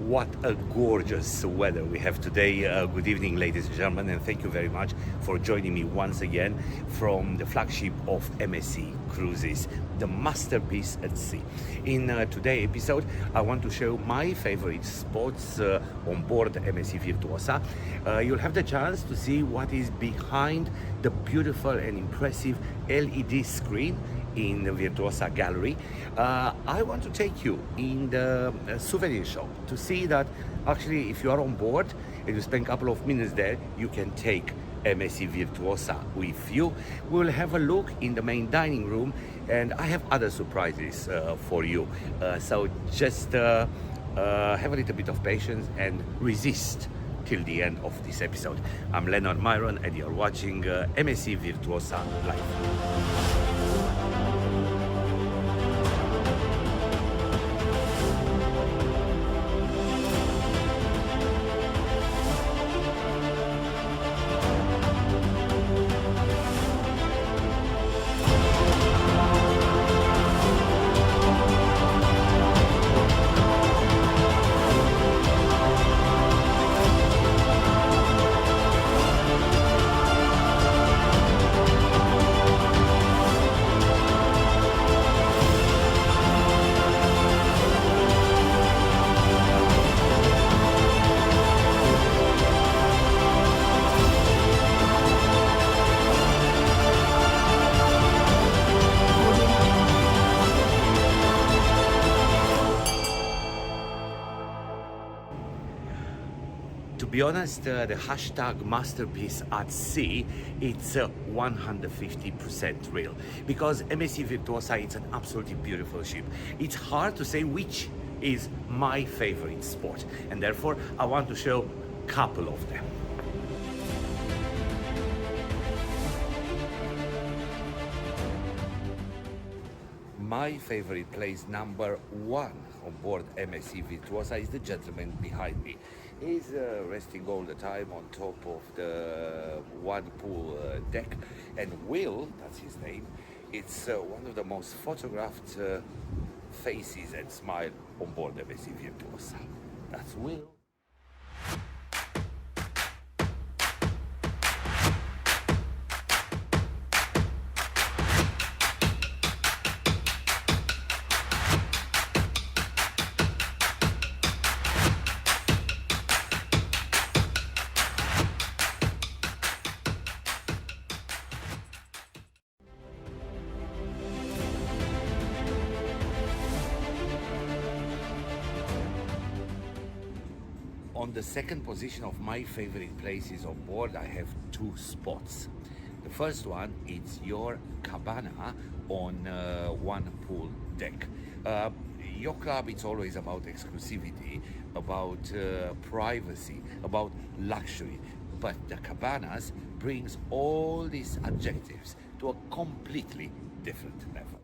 What a gorgeous weather we have today. Good evening, ladies and gentlemen, and thank you very much for joining me once again from the flagship of MSC Cruises, the masterpiece at sea. In today's episode, I want to show my favorite spots on board MSC Virtuosa. You'll have the chance to see what is behind the beautiful and impressive LED screen in the Virtuosa Gallery. I want to take you in the souvenir shop to see that actually if you are on board and you spend a couple of minutes there, you can take MSC Virtuosa with you. We'll have a look in the main dining room, and I have other surprises for you. So just have a little bit of patience and resist till the end of this episode. I'm Leonard Miron and you're watching MSC Virtuosa live. To be honest, the hashtag masterpiece at sea, it's 150% real, because MSC Virtuosa is an absolutely beautiful ship. It's hard to say which is my favorite spot, and therefore I want to show a couple of them. My favorite place, number one on board MSC Virtuosa, is the gentleman behind me. He's resting all the time on top of the one pool deck, and Will, that's his name, it's one of the most photographed faces and smile on board MSC Virtuosa. That's Will. On the second position of my favorite places on board, I have two spots. The first one is your cabana on one pool deck. Yacht club, it's always about exclusivity, about privacy, about luxury. But the cabanas brings all these adjectives to a completely different level.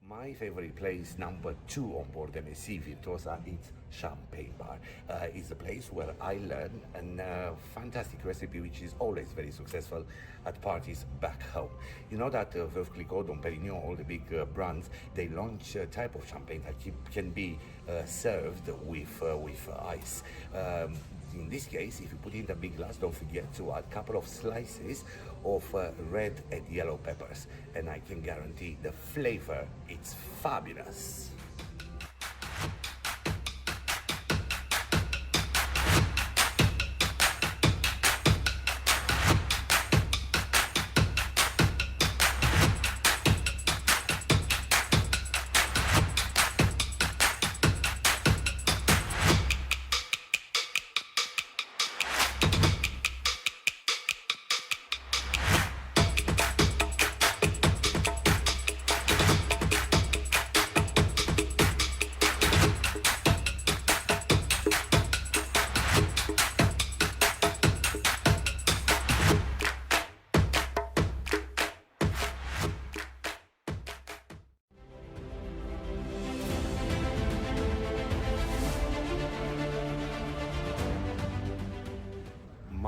My favorite place, number two on board MSC Virtuosa, is Champagne Bar. It's a place where I learn a fantastic recipe which is always very successful at parties back home. You know that Veuve Clicquot, Dom Perignon, all the big brands, they launch a type of champagne that can be served with ice. In this case, if you put in the big glass, don't forget to add a couple of slices of red and yellow peppers, and I can guarantee the flavor, it's fabulous.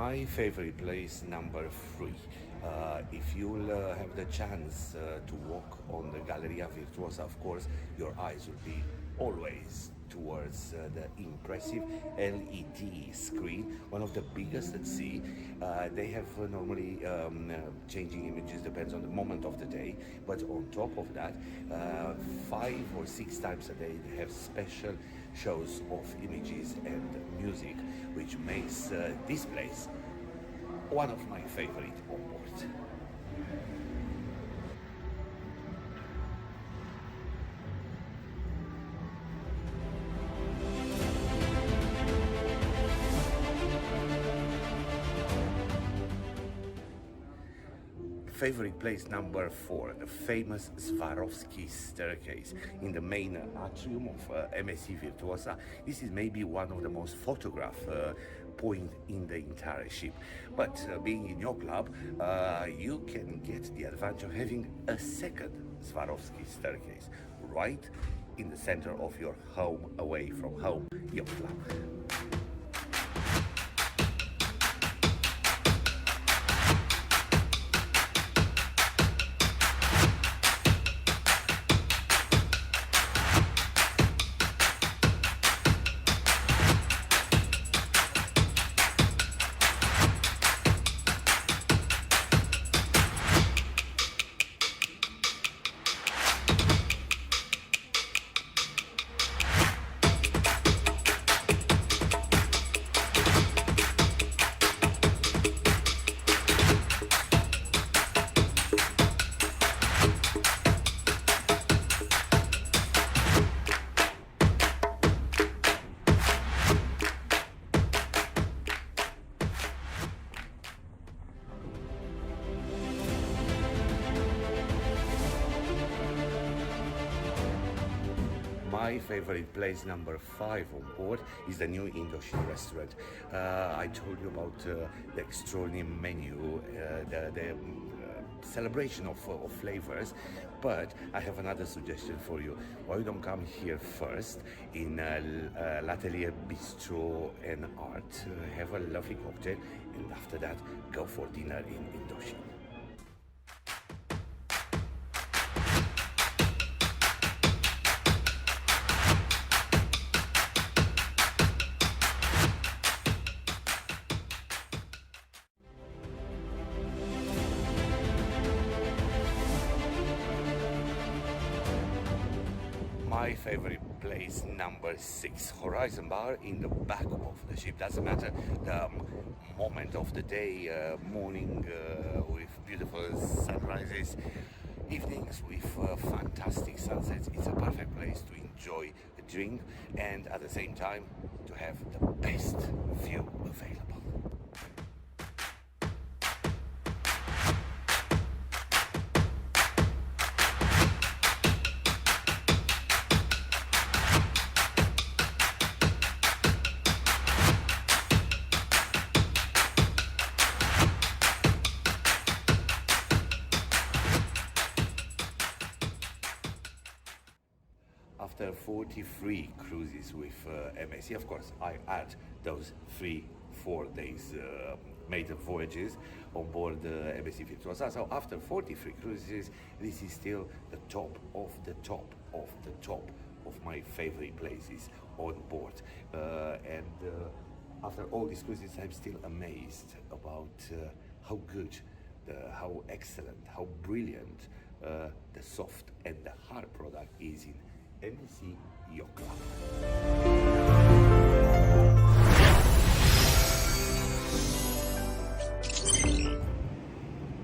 My favorite place number 3. If you'll have the chance to walk on the Galleria Virtuosa, of course, your eyes will be always towards the impressive LED screen, one of the biggest at sea. They have normally changing images, depends on the moment of the day, but on top of that, 5 or 6 times a day they have special shows of images and music, which makes this place one of my favorite on board. Favorite place number 4, the famous Swarovski staircase in the main atrium of MSC Virtuosa. This is maybe one of the most photographed point in the entire ship. But being in your club, you can get the advantage of having a second Swarovski staircase right in the center of your home, away from home, your club. My favorite place number 5 on board is the new Indochine restaurant. I told you about the extraordinary menu, the celebration of flavors, but I have another suggestion for you. Why you don't come here first in L'Atelier Bistro and Art, have a lovely cocktail, and after that go for dinner in Indochine. My favorite place number 6, Horizon Bar in the back of the ship. Doesn't matter the moment of the day, morning with beautiful sunrises, evenings with fantastic sunsets. It's a perfect place to enjoy a drink and at the same time to have the best view available. After 43 cruises with MSC, of course, I add those 3-4 days maiden voyages on board MSC Virtuosa. So after 43 cruises, this is still the top of the top of the top of my favorite places on board. After all these cruises, I'm still amazed about how good, how excellent, how brilliant the soft and the hard product is in MSC Yacht Club.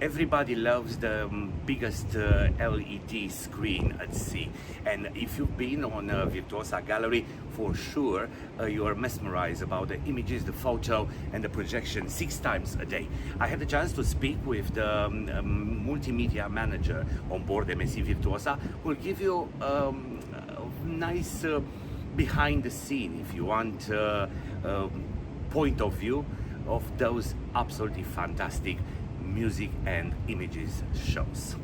Everybody loves the biggest LED screen at sea, and if you've been on Virtuosa Gallery, for sure you are mesmerized about the images, the photo and the projection 6 times a day. I had the chance to speak with the multimedia manager on board MSC Virtuosa, who will give you a nice behind the scene, if you want, point of view of those absolutely fantastic music and images shows.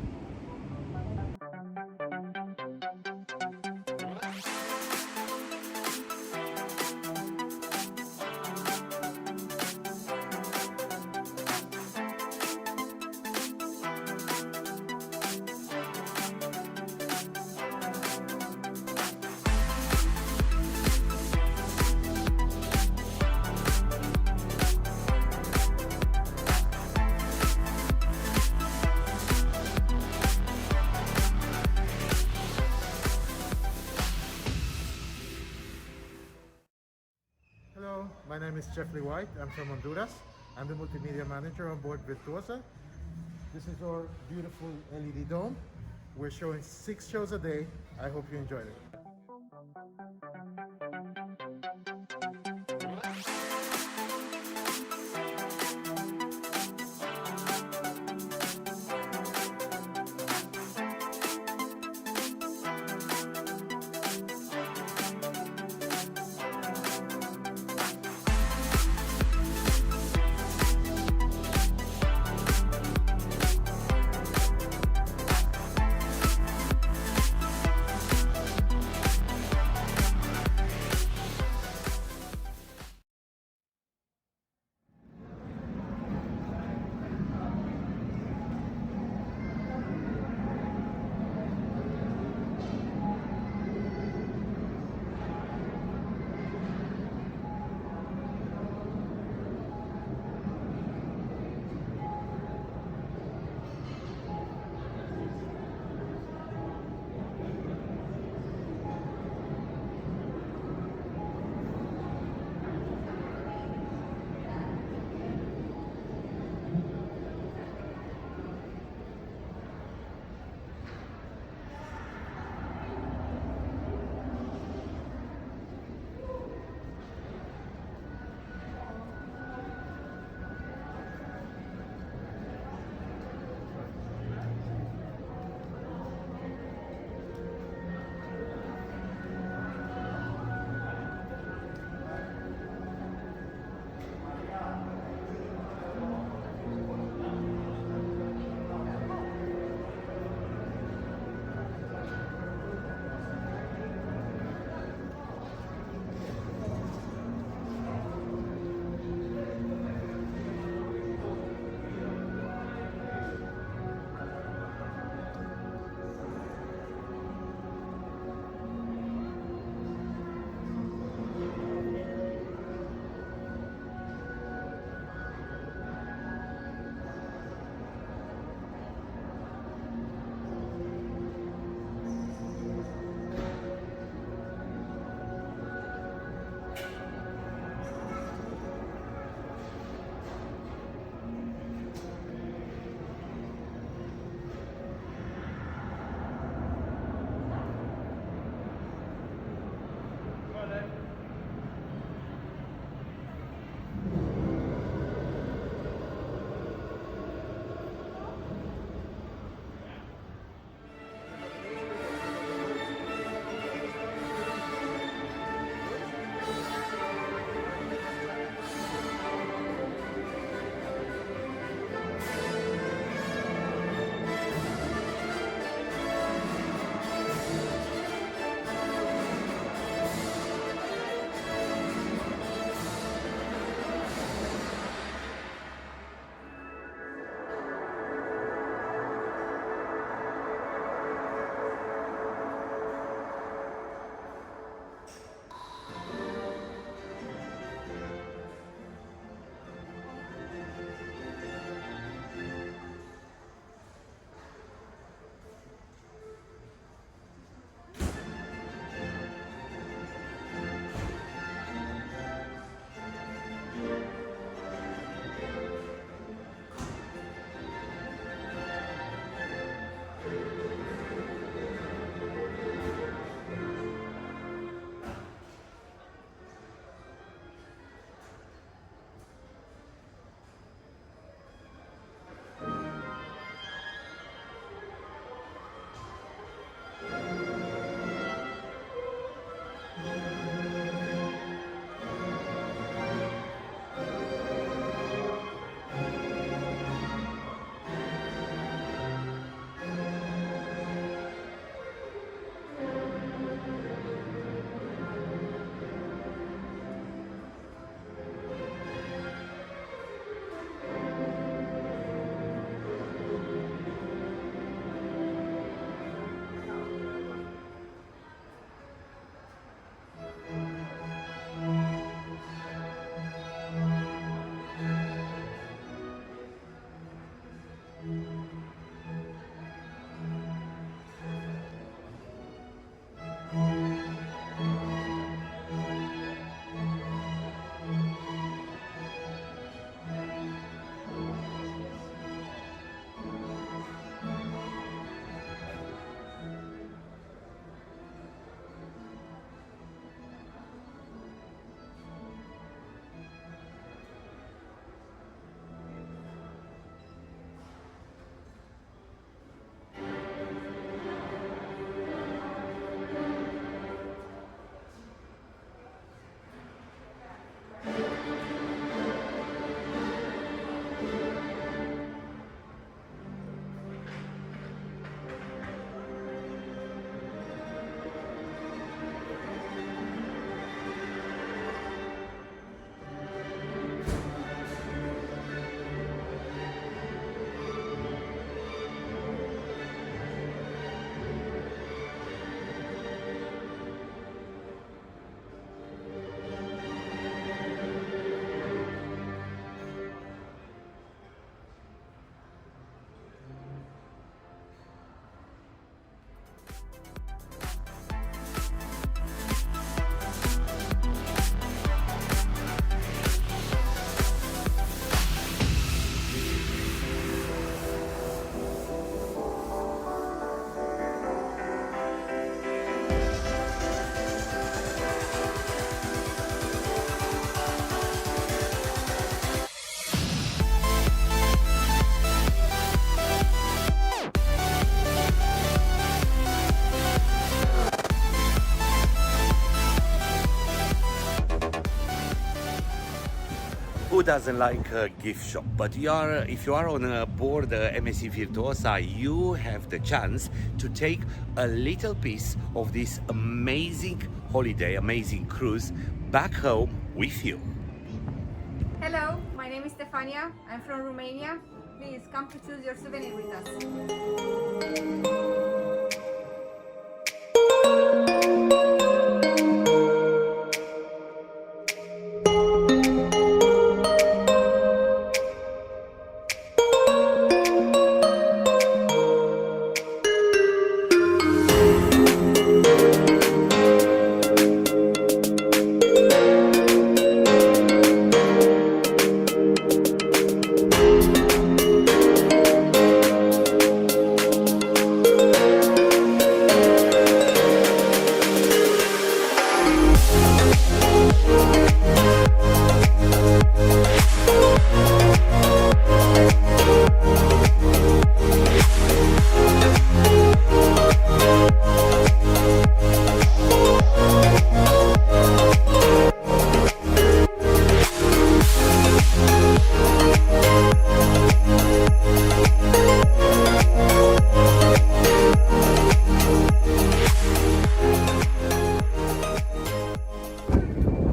name is Jeffrey White. I'm from Honduras. I'm the multimedia manager on board Virtuosa. This is our beautiful LED dome. We're showing 6 shows a day. I hope you enjoyed it. doesn't like a gift shop? But if you are on board MSC Virtuosa, you have the chance to take a little piece of this amazing holiday, amazing cruise back home with you. Hello, my name is Stefania. I'm from Romania. Please come to choose your souvenir with us.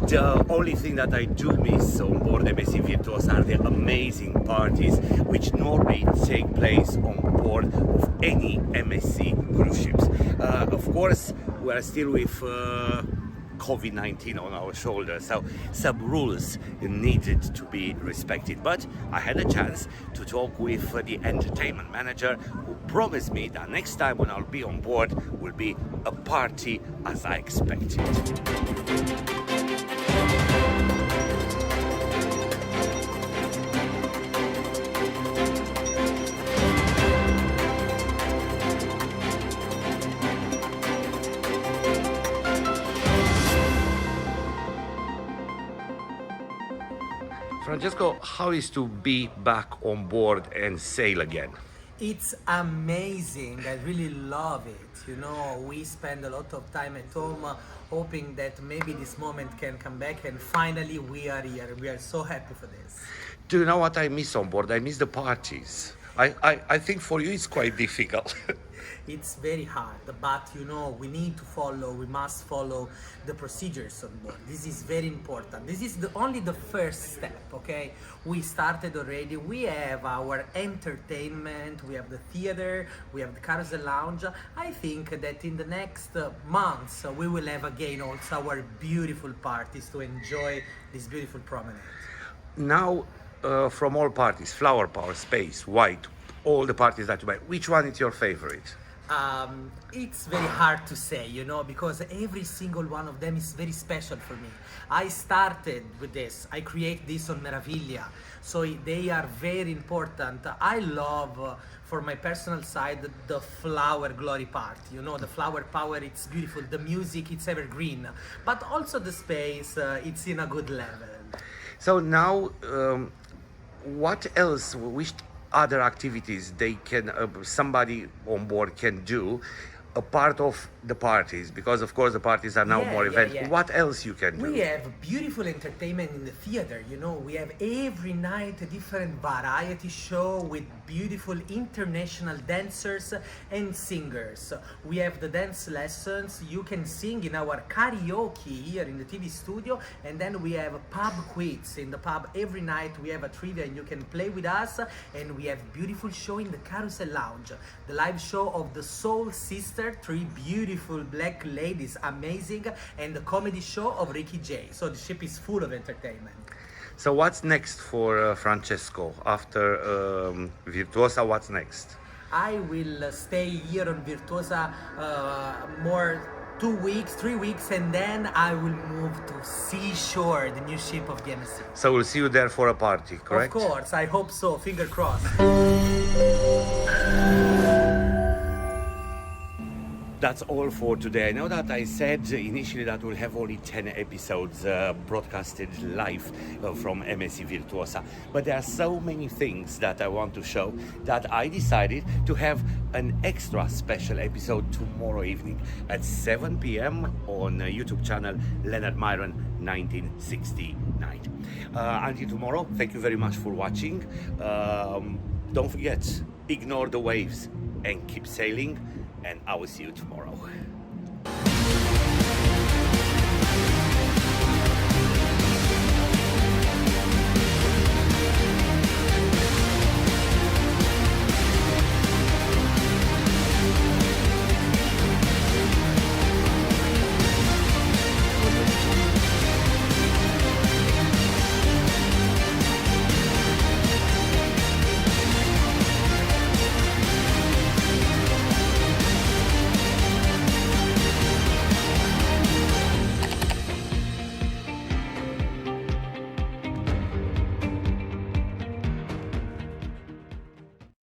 The only thing that I do miss on board MSC Virtuosa are the amazing parties which normally take place on board of any MSC cruise ships. Of course, we are still with COVID-19 on our shoulders, so some rules needed to be respected. But I had a chance to talk with the entertainment manager, who promised me that next time when I'll be on board will be a party as I expected. Francesco, how is to be back on board and sail again? It's amazing. I really love it. You know, we spend a lot of time at home hoping that maybe this moment can come back, and finally we are here. We are so happy for this. Do you know what I miss on board? I miss the parties. I think for you it's quite difficult. It's very hard, but you know, we must follow the procedures on board. This is very important. This is only the first step, okay? We started already. We have our entertainment, we have the theater, we have the carousel lounge. I think that in the next months we will have again also our beautiful parties to enjoy this beautiful promenade. Now, from all parties, flower power, space, white, all the parties that you buy, which one is your favorite? It's very hard to say, you know, because every single one of them is very special for me. I started with this, I create this on Meraviglia, so they are very important. I love, for my personal side, the flower glory part, you know, the flower power, it's beautiful, the music, it's evergreen, but also the space, it's in a good level. So now, what else, which other activities they can somebody on board can do a part of the parties, because of course the parties are now more events. What else you can do? We have beautiful entertainment in the theater, you know. We have every night a different variety show with beautiful international dancers and singers. We have the dance lessons, you can sing in our karaoke here in the TV studio, and then we have a pub quiz in the pub. Every night we have a trivia and you can play with us, and we have beautiful show in the carousel lounge, the live show of the Soul Sister, three beautiful black ladies, amazing, and the comedy show of Ricky J. So the ship is full of entertainment. So what's next for Francesco after Virtuosa? What's next? I will stay here on Virtuosa more 2 weeks, 3 weeks, and then I will move to Seashore, the new ship of the MSC. So we'll see you there for a party, correct? Of course, I hope so. Finger crossed. that's all for today. I know that I said initially that we'll have only 10 episodes broadcasted live from MSC Virtuosa, but there are so many things that I want to show that I decided to have an extra special episode tomorrow evening at 7 p.m. on YouTube channel Leonard Miron 1969. Until tomorrow, thank you very much for watching. Don't forget, ignore the waves and keep sailing, and I will see you tomorrow.